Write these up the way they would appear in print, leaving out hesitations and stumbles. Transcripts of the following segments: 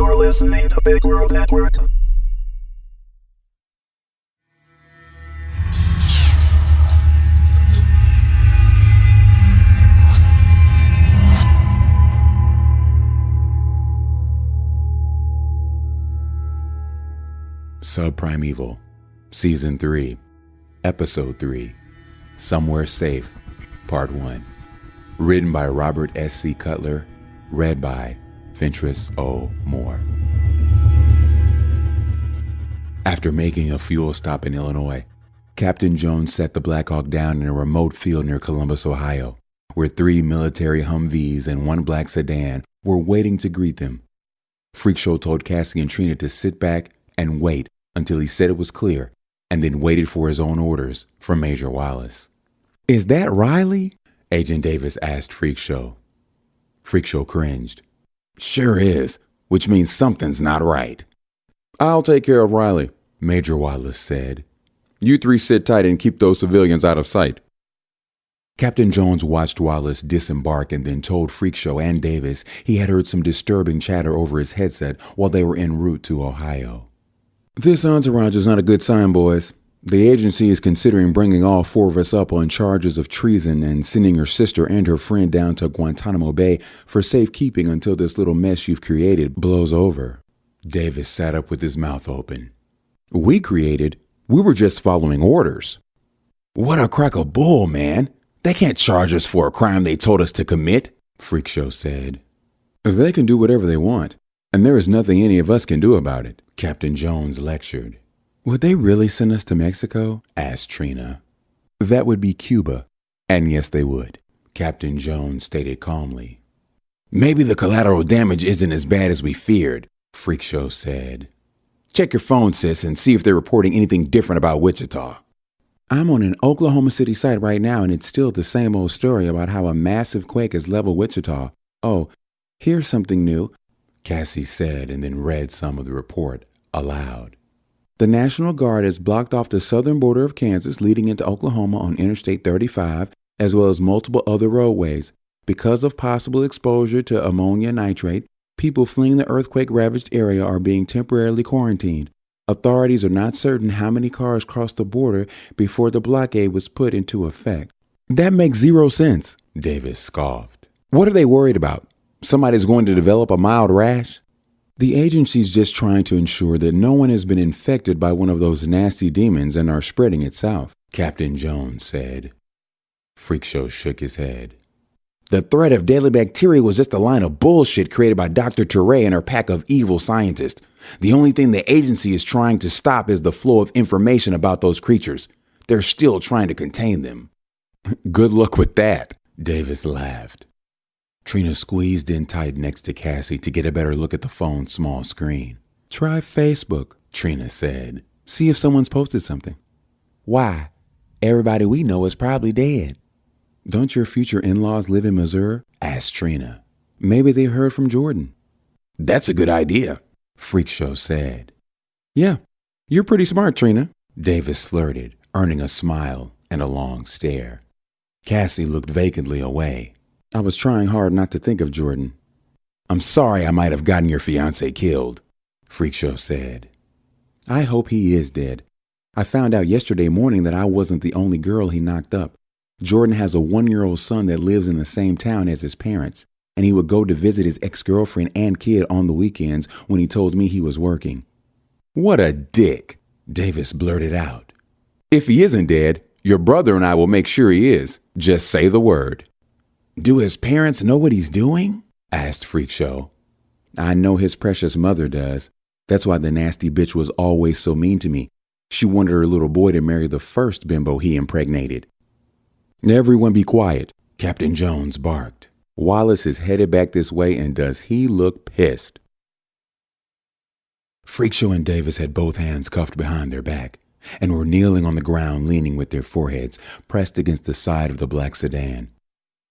You're listening to Big World Network. Subprimeval, Season 3, Episode 3, Somewhere Safe, Part 1. Written by Robert S.C. Cutler, read by Fentress O. Moore. After making a fuel stop in Illinois, Captain Jones set the Black Hawk down in a remote field near Columbus, Ohio, where 3 military Humvees and 1 black sedan were waiting to greet them. Freakshow told Cassie and Trina to sit back and wait until he said it was clear, and then waited for his own orders from Major Wallace. "Is that Riley?" Agent Davis asked Freakshow. Freakshow cringed. "Sure is, which means something's not right." "I'll take care of Riley," Major Wallace said. "You 3 sit tight and keep those civilians out of sight." Captain Jones watched Wallace disembark and then told Freakshow and Davis he had heard some disturbing chatter over his headset while they were en route to Ohio. "This entourage is not a good sign, boys. The agency is considering bringing all 4 of us up on charges of treason and sending your sister and her friend down to Guantanamo Bay for safekeeping until this little mess you've created blows over." Davis sat up with his mouth open. "We created? We were just following orders." "What a crock of bull, man. They can't charge us for a crime they told us to commit," Freakshow said. "They can do whatever they want, and there is nothing any of us can do about it," Captain Jones lectured. "Would they really send us to Mexico?" asked Trina. "That would be Cuba, and yes, they would," Captain Jones stated calmly. "Maybe the collateral damage isn't as bad as we feared," Freakshow said. "Check your phone, sis, and see if they're reporting anything different about Wichita." "I'm on an Oklahoma City site right now, and it's still the same old story about how a massive quake has leveled Wichita. Oh, here's something new," Cassie said, and then read some of the report aloud. "The National Guard has blocked off the southern border of Kansas leading into Oklahoma on Interstate 35, as well as multiple other roadways. Because of possible exposure to ammonia nitrate, people fleeing the earthquake-ravaged area are being temporarily quarantined. Authorities are not certain how many cars crossed the border before the blockade was put into effect." "That makes 0 sense," Davis scoffed. "What are they worried about? Somebody's going to develop a mild rash?" "The agency's just trying to ensure that no one has been infected by one of those nasty demons and are spreading it south," Captain Jones said. Freakshow shook his head. "The threat of deadly bacteria was just a line of bullshit created by Dr. Teray and her pack of evil scientists. The only thing the agency is trying to stop is the flow of information about those creatures. They're still trying to contain them." "Good luck with that," Davis laughed. Trina squeezed in tight next to Cassie to get a better look at the phone's small screen. "Try Facebook," Trina said. "See if someone's posted something." "Why? Everybody we know is probably dead." "Don't your future in-laws live in Missouri?" asked Trina. "Maybe they heard from Jordan." "That's a good idea," Freakshow said. "Yeah, you're pretty smart, Trina," Davis flirted, earning a smile and a long stare. Cassie looked vacantly away. "I was trying hard not to think of Jordan." "I'm sorry I might have gotten your fiancé killed," Freakshow said. "I hope he is dead. I found out yesterday morning that I wasn't the only girl he knocked up. Jordan has a 1-year-old son that lives in the same town as his parents, and he would go to visit his ex-girlfriend and kid on the weekends when he told me he was working." "What a dick," Davis blurted out. "If he isn't dead, your brother and I will make sure he is. Just say the word." "Do his parents know what he's doing?" asked Freakshow. "I know his precious mother does. That's why the nasty bitch was always so mean to me. She wanted her little boy to marry the first bimbo he impregnated." "Everyone be quiet," Captain Jones barked. "Wallace is headed back this way, and does he look pissed." Freakshow and Davis had both hands cuffed behind their back and were kneeling on the ground, leaning with their foreheads pressed against the side of the black sedan.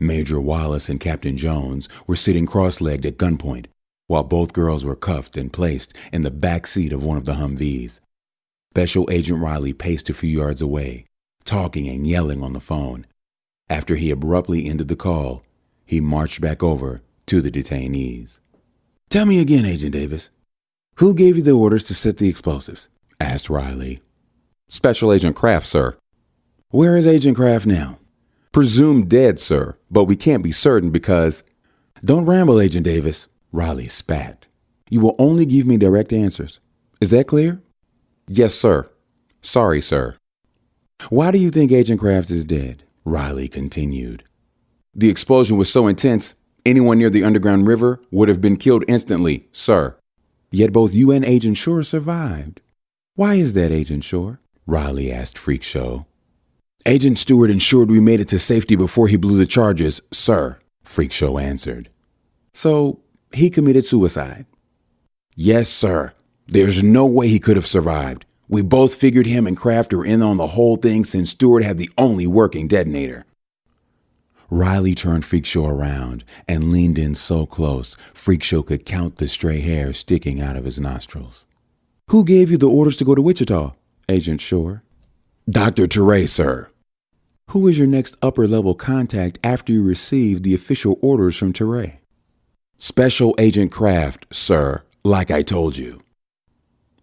Major Wallace and Captain Jones were sitting cross-legged at gunpoint, while both girls were cuffed and placed in the back seat of one of the Humvees. Special Agent Riley paced a few yards away, talking and yelling on the phone. After he abruptly ended the call, he marched back over to the detainees. "Tell me again, Agent Davis, Who gave you the orders to set the explosives? Asked Riley. Special Agent Kraft, sir. Where is Agent Kraft now? Presumed dead, sir, but we can't be certain because... Don't ramble, Agent Davis. Riley spat. You will only give me direct answers. Is that clear? Yes, sir. Sorry, sir. Why do you think Agent Kraft is dead? Riley continued. The explosion was so intense, anyone near the underground river would have been killed instantly, sir. Yet both you and Agent Shore survived. Why is that, Agent Shore? Riley asked Freak Show. Agent Stewart ensured we made it to safety before he blew the charges, sir, Freak Show answered. So, he committed suicide? Yes, sir. There's no way he could have survived. We both figured him and Kraft were in on the whole thing since Stewart had the only working detonator. Riley turned Freak Show around and leaned in so close Freak Show could count the stray hair sticking out of his nostrils. Who gave you the orders to go to Wichita, Agent Shore? Dr. Teray, sir. Who is your next upper-level contact after you received the official orders from Teray? Special Agent Kraft, sir, like I told you.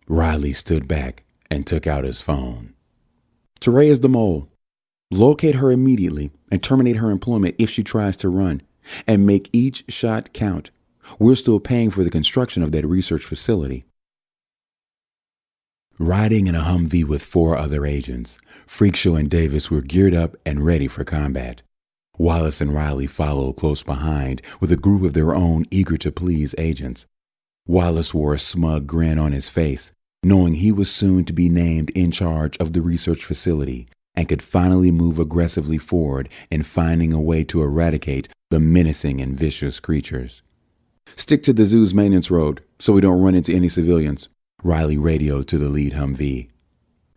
Riley stood back and took out his phone. Teray is the mole. Locate her immediately and terminate her employment if she tries to run, and make each shot count. We're still paying for the construction of that research facility. Riding in a Humvee with 4 other agents, Freak Show and Davis were geared up and ready for combat. Wallace and Riley followed close behind with a group of their own eager to please agents. Wallace wore a smug grin on his face, knowing he was soon to be named in charge of the research facility and could finally move aggressively forward in finding a way to eradicate the menacing and vicious creatures. Stick to the zoo's maintenance road so we don't run into any civilians, Riley radioed to the lead Humvee.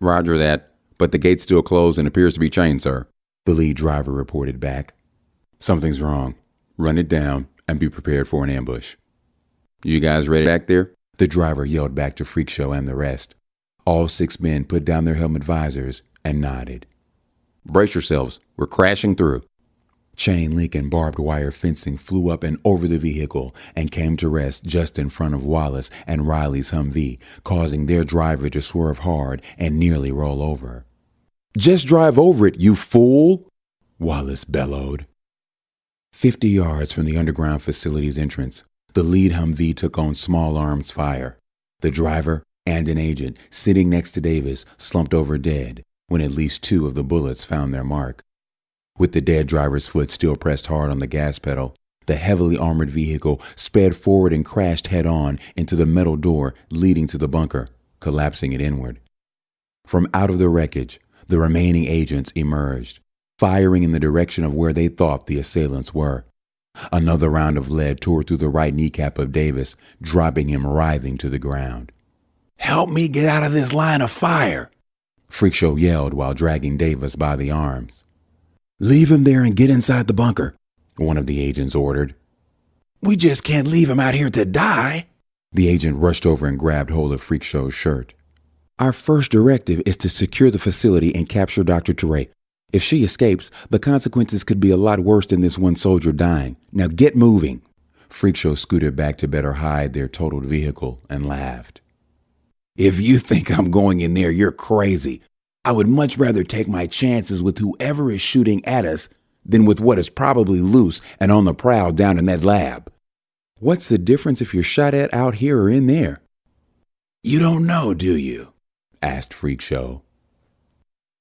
Roger that, but the gate's still closed and appears to be chained, sir, the lead driver reported back. Something's wrong. Run it down and be prepared for an ambush. You guys ready back there? The driver yelled back to Freak Show and the rest. All 6 men put down their helmet visors and nodded. Brace yourselves, we're crashing through. Chain link and barbed wire fencing flew up and over the vehicle and came to rest just in front of Wallace and Riley's Humvee, causing their driver to swerve hard and nearly roll over. Just drive over it, you fool! Wallace bellowed. 50 yards from the underground facility's entrance, the lead Humvee took on small arms fire. The driver and an agent sitting next to Davis slumped over dead when at least 2 of the bullets found their mark. With the dead driver's foot still pressed hard on the gas pedal, the heavily armored vehicle sped forward and crashed head-on into the metal door leading to the bunker, collapsing it inward. From out of the wreckage, the remaining agents emerged, firing in the direction of where they thought the assailants were. Another round of lead tore through the right kneecap of Davis, dropping him writhing to the ground. Help me get out of this line of fire! Freak Show yelled while dragging Davis by the arms. Leave him there and get inside the bunker, one of the agents ordered. We just can't leave him out here to die. The agent rushed over and grabbed hold of Freak Show's shirt. Our first directive is to secure the facility and capture Dr. Teray. If she escapes, the consequences could be a lot worse than this one soldier dying. Now get moving. Freak Show scooted back to better hide their totaled vehicle and laughed. If you think I'm going in there, you're crazy. I would much rather take my chances with whoever is shooting at us than with what is probably loose and on the prowl down in that lab. What's the difference if you're shot at out here or in there? You don't know, do you? Asked Freak Show.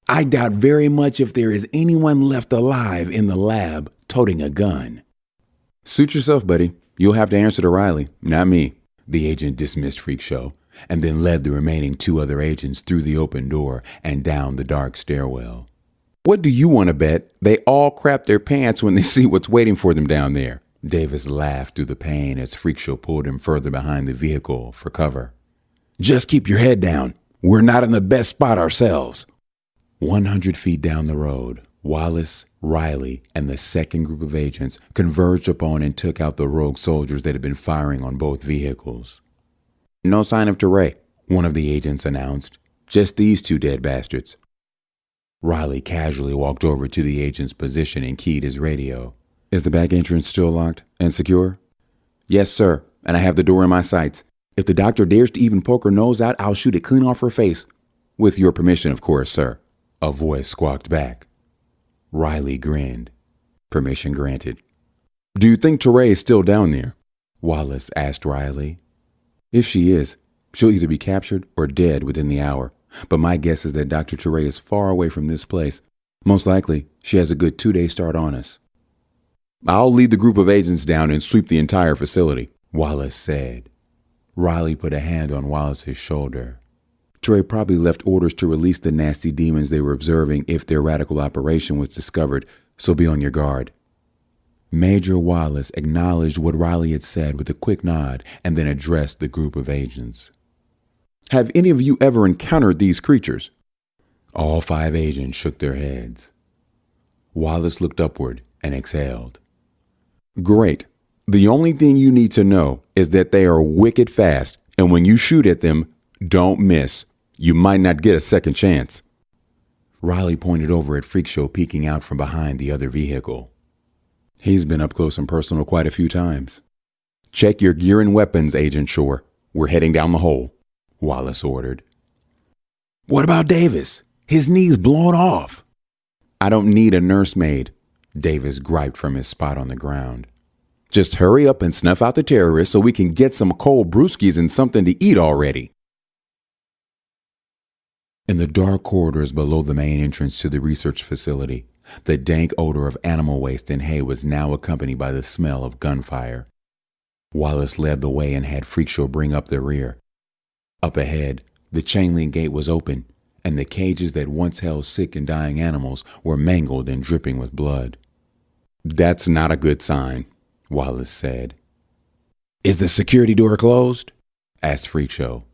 I doubt very much if there is anyone left alive in the lab toting a gun. Suit yourself, buddy. You'll have to answer to Riley, not me. The agent dismissed Freak Show and then led the remaining 2 other agents through the open door and down the dark stairwell. What do you want to bet? They all crap their pants when they see what's waiting for them down there. Davis laughed through the pain as Freak Show pulled him further behind the vehicle for cover. Just keep your head down. We're not in the best spot ourselves. 100 feet down the road, Wallace, Riley, and the second group of agents converged upon and took out the rogue soldiers that had been firing on both vehicles. No sign of Teray, one of the agents announced. Just these 2 dead bastards. Riley casually walked over to the agent's position and keyed his radio. Is the back entrance still locked and secure? Yes, sir, and I have the door in my sights. If the doctor dares to even poke her nose out, I'll shoot it clean off her face. With your permission, of course, sir. A voice squawked back. Riley grinned. Permission granted. Do you think Teray is still down there? Wallace asked Riley. If she is, she'll either be captured or dead within the hour. But my guess is that Dr. Teray is far away from this place. Most likely, she has a good 2-day start on us. I'll lead the group of agents down and sweep the entire facility, Wallace said. Riley put a hand on Wallace's shoulder. Teray probably left orders to release the nasty demons they were observing if their radical operation was discovered, so be on your guard. Major Wallace acknowledged what Riley had said with a quick nod and then addressed the group of agents. Have any of you ever encountered these creatures? All 5 agents shook their heads. Wallace looked upward and exhaled. Great. The only thing you need to know is that they are wicked fast, and when you shoot at them, don't miss. You might not get a second chance. Riley pointed over at Freakshow peeking out from behind the other vehicle. He's been up close and personal quite a few times. Check your gear and weapons, Agent Shore. We're heading down the hole, Wallace ordered. What about Davis? His knee's blown off. I don't need a nursemaid, Davis griped from his spot on the ground. Just hurry up and snuff out the terrorists so we can get some cold brewskis and something to eat already. In the dark corridors below the main entrance to the research facility, the dank odor of animal waste and hay was now accompanied by the smell of gunfire. Wallace led the way and had Freakshow bring up the rear. Up ahead, the chain-link gate was open, and the cages that once held sick and dying animals were mangled and dripping with blood. That's not a good sign, Wallace said. Is the security door closed? Asked Freakshow.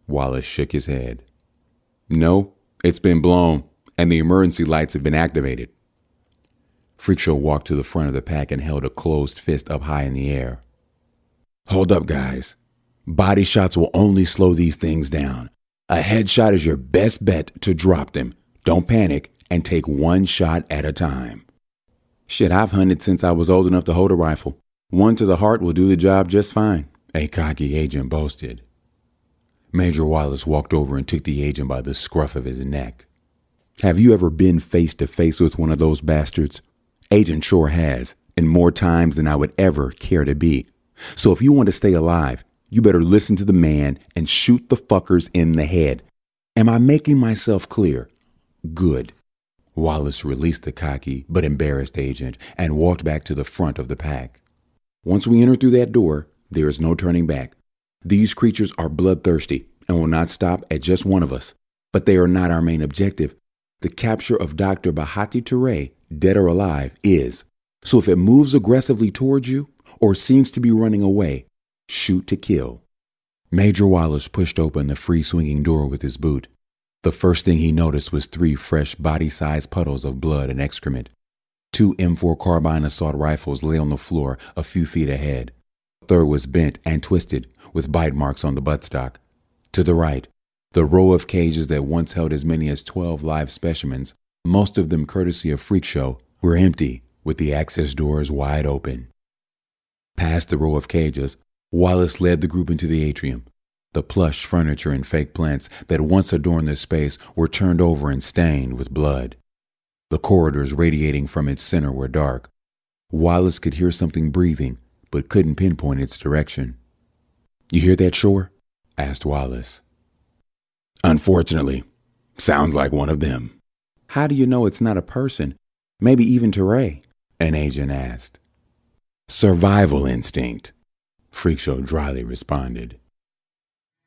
Wallace shook his head. No, it's been blown, and the emergency lights have been activated. Freakshow walked to the front of the pack and held a closed fist up high in the air. Hold up, guys. Body shots will only slow these things down. A headshot is your best bet to drop them. Don't panic and take one shot at a time. Shit, I've hunted since I was old enough to hold a rifle. One to the heart will do the job just fine, a cocky agent boasted. Major Wallace walked over and took the agent by the scruff of his neck. Have you ever been face to face with one of those bastards? Agent Shore has, and more times than I would ever care to be. So if you want to stay alive, you better listen to the man and shoot the fuckers in the head. Am I making myself clear? Good. Wallace released the cocky but embarrassed agent and walked back to the front of the pack. Once we enter through that door, there is no turning back. These creatures are bloodthirsty and will not stop at just one of us. But they are not our main objective. The capture of Dr. Bahati Teray, dead or alive, is. So if it moves aggressively towards you or seems to be running away, shoot to kill. Major Wallace pushed open the free-swinging door with his boot. The first thing he noticed was 3 fresh body-sized puddles of blood and excrement. 2 M4 carbine assault rifles lay on the floor a few feet ahead. The third was bent and twisted, with bite marks on the buttstock. To the right, the row of cages that once held as many as 12 live specimens, most of them courtesy of Freakshow, were empty, with the access doors wide open. Past the row of cages, Wallace led the group into the atrium. The plush furniture and fake plants that once adorned this space were turned over and stained with blood. The corridors radiating from its center were dark. Wallace could hear something breathing, but couldn't pinpoint its direction. You hear that, Shore? Asked Wallace. Unfortunately, sounds like one of them. How do you know it's not a person? Maybe even Teray? An agent asked. Survival instinct, Freakshow dryly responded.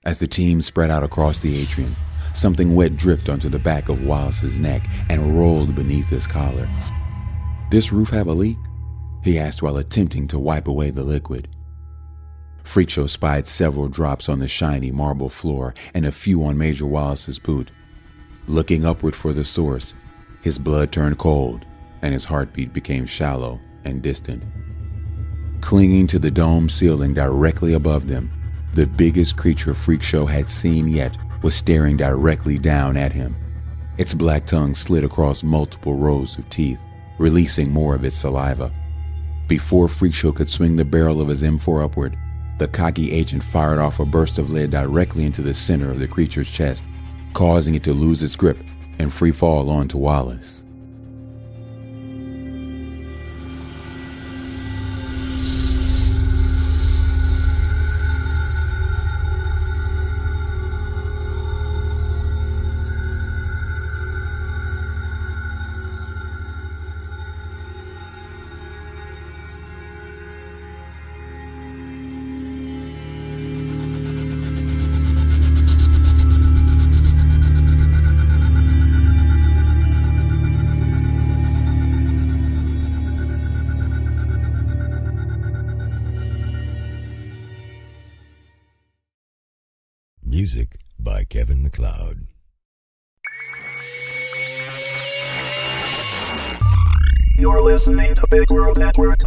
As the team spread out across the atrium, something wet dripped onto the back of Wallace's neck and rolled beneath his collar. This roof have a leak? He asked while attempting to wipe away the liquid. Freakshow spied several drops on the shiny marble floor and a few on Major Wallace's boot. Looking upward for the source, his blood turned cold and his heartbeat became shallow and distant. Clinging to the dome ceiling directly above them, the biggest creature Freakshow had seen yet was staring directly down at him. Its black tongue slid across multiple rows of teeth, releasing more of its saliva. Before Freakshow could swing the barrel of his M4 upward, The cocky agent fired off a burst of lead directly into the center of the creature's chest, causing it to lose its grip and free fall onto Wallace. Music by Kevin MacLeod. You're listening to Big World Network.